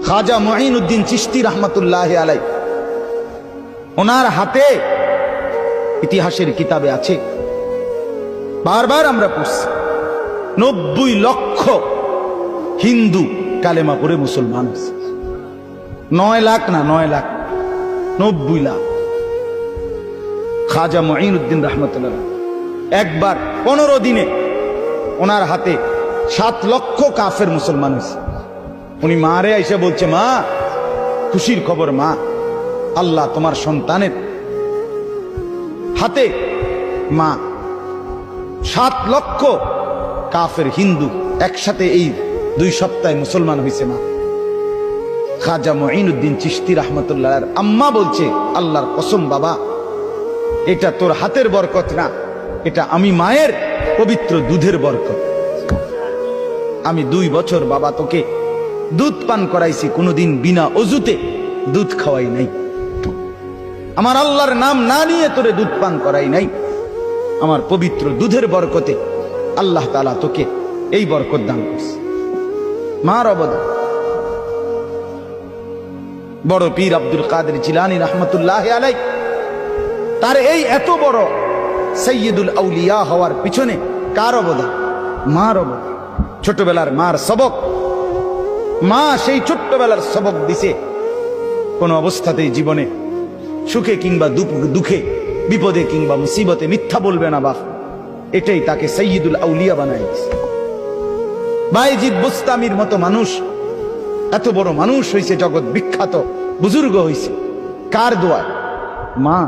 খাজা মুঈনুদ্দিন চিশতি রহমতুল্লাহ আলাই, ওনার হাতে ইতিহাসের কিতাবে আছে, বারবার আমরা পড়ছি, 90 লক্ষ হিন্দু কালেমা পড়ে মুসলমান হয়েছে। 9 লাখ না, 9 লাখ, 90 লাখ। খাজা মুঈনুদ্দিন রহমতুল্লাহ একবার 15 দিনে ওনার হাতে 7 লক্ষ কাফের মুসলমান হয়েছে। উনি মারে এসে বলছে, মা খুশির খবর মা, আল্লাহ তোমার সন্তানের হাতে মা 7 লক্ষ কাফের হিন্দু একসাথে এই 2 সপ্তাহে মুসলমান হয়েছে মা। খাজা মুঈনুদ্দিন চিশতি রহমতুল্লাহর আম্মা বলছে, আল্লাহর কসম বাবা, এটা তোর হাতের বরকত না, এটা আমি মায়ের পবিত্র দুধের বরকত। আমি 2 বছর বাবা তোকে দুধ পান করাইছি, কোনোদিন বিনা অজুতে দুধ খাওয়াই নাই, আমার আল্লাহর নাম না নিয়ে তোরে দুধ পান করাই নাই। আমার পবিত্র দুধের বরকতে আল্লাহ তাআলা তোকে এই বরকত দান করছে। মার অবদান। বড় পীর আব্দুল কাদের জিলানী রহমতুল্লাহ আলাই, তার এই এত বড় সৈয়দুল আউলিয়া হওয়ার পিছনে কার অবদান? মার অবদান। ছোটবেলার মার সবক, মা সেই ছোট্টবেলার সবক দিছে, কোন অবস্থাতেই জীবনে সুখে কিংবা দুঃখে, বিপদে কিংবা মুসিবতে মিথ্যা বলবে না বাপ। এটাই তাকে সৈয়দুল আউলিয়া বানায় দিছে। বায়েজিদ বুস্তামির মতো মানুষ, এত বড় মানুষ হয়েছে, জগৎ বিখ্যাত বুজুর্গ হয়েছে, কার দোয়া? মা।